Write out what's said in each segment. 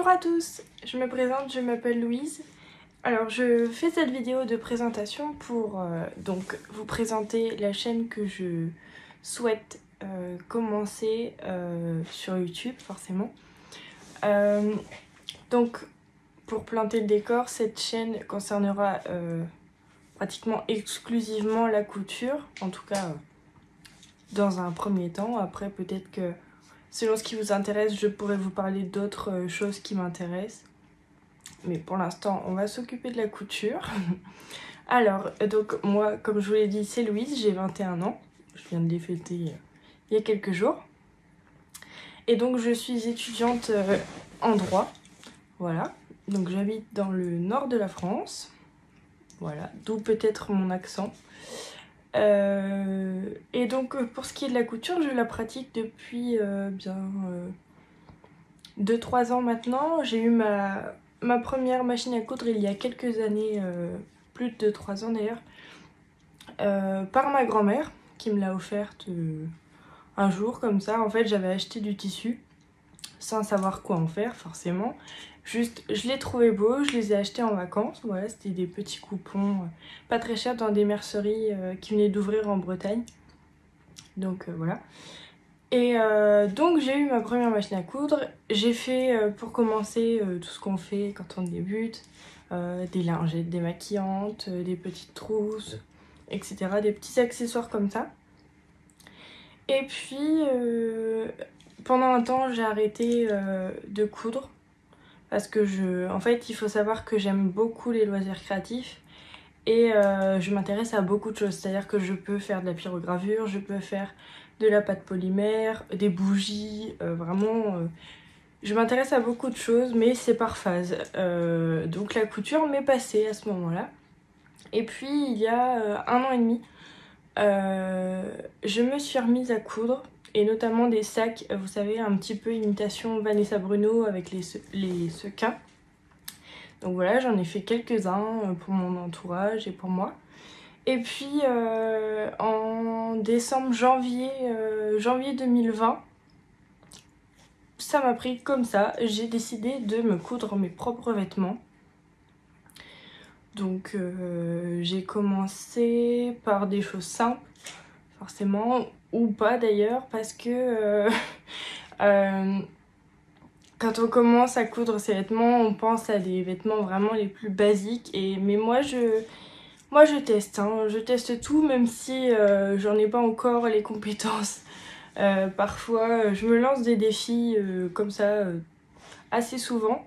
Bonjour à tous, je me présente, je m'appelle Louise. Alors je fais cette vidéo de présentation pour donc vous présenter la chaîne que je souhaite commencer sur YouTube forcément. Donc pour planter le décor, cette chaîne concernera pratiquement exclusivement la couture, en tout cas dans un premier temps. Après peut-être que selon ce qui vous intéresse, je pourrais vous parler d'autres choses qui m'intéressent. Mais pour l'instant, on va s'occuper de la couture. Alors, donc moi, comme je vous l'ai dit, c'est Louise, j'ai 21 ans. Je viens de les fêter il y a quelques jours. Et donc, je suis étudiante en droit. Voilà. Donc, j'habite dans le nord de la France. Voilà. D'où peut-être mon accent. Et donc, pour ce qui est de la couture, je la pratique depuis bien 2-3 ans maintenant. J'ai eu ma première machine à coudre il y a quelques années, plus de 3 ans d'ailleurs, par ma grand-mère qui me l'a offerte un jour comme ça. En fait, j'avais acheté du tissu sans savoir quoi en faire forcément. Juste, je les trouvais beaux, je les ai achetés en vacances. Voilà, c'était des petits coupons pas très chers dans des merceries qui venaient d'ouvrir en Bretagne. Donc voilà. Et donc j'ai eu ma première machine à coudre. J'ai fait pour commencer tout ce qu'on fait quand on débute, des lingettes démaquillantes, des petites trousses, etc. Des petits accessoires comme ça. Et puis pendant un temps j'ai arrêté de coudre parce que en fait il faut savoir que j'aime beaucoup les loisirs créatifs. Et je m'intéresse à beaucoup de choses, c'est-à-dire que je peux faire de la pyrogravure, je peux faire de la pâte polymère, des bougies, vraiment je m'intéresse à beaucoup de choses, mais c'est par phase. Donc la couture m'est passée à ce moment-là. Et puis il y a 1 an et demi, je me suis remise à coudre, et notamment des sacs, vous savez, un petit peu imitation Vanessa Bruno avec les sequins. Donc voilà, j'en ai fait quelques-uns pour mon entourage et pour moi. Et puis en janvier 2020, ça m'a pris comme ça. J'ai décidé de me coudre mes propres vêtements. Donc j'ai commencé par des choses simples, forcément, ou pas d'ailleurs, parce que quand on commence à coudre ses vêtements, on pense à des vêtements vraiment les plus basiques. Mais moi je teste, hein. Je teste tout, même si j'en ai pas encore les compétences. Parfois, je me lance des défis comme ça assez souvent.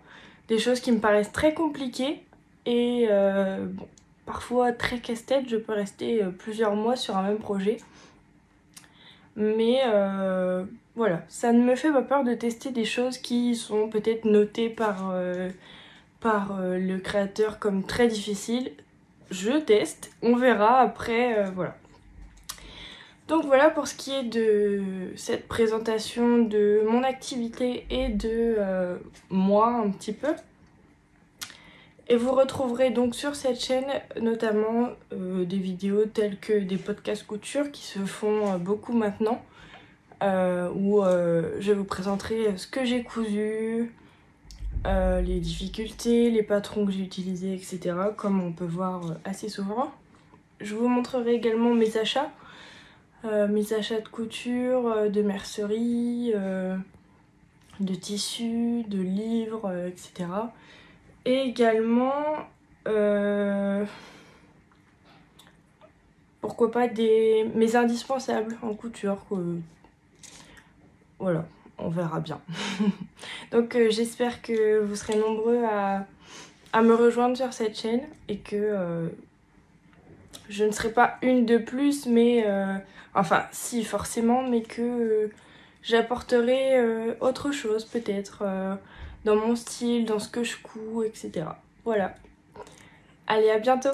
Des choses qui me paraissent très compliquées et bon, parfois très casse-tête. Je peux rester plusieurs mois sur un même projet. Mais voilà, ça ne me fait pas peur de tester des choses qui sont peut-être notées par le créateur comme très difficiles. Je teste, on verra après, voilà. Donc voilà pour ce qui est de cette présentation de mon activité et de moi un petit peu. Et vous retrouverez donc sur cette chaîne notamment des vidéos telles que des podcasts couture qui se font beaucoup maintenant, où je vous présenterai ce que j'ai cousu, les difficultés, les patrons que j'ai utilisés, etc. comme on peut voir assez souvent. Je vous montrerai également mes achats de couture, de mercerie, de tissus, de livres, etc. Et également, pourquoi pas mes indispensables en couture. Voilà, on verra bien. Donc j'espère que vous serez nombreux à me rejoindre sur cette chaîne et que je ne serai pas une de plus, mais enfin si forcément, mais que j'apporterai autre chose peut-être dans mon style, dans ce que je couds, etc. Voilà. Allez, à bientôt!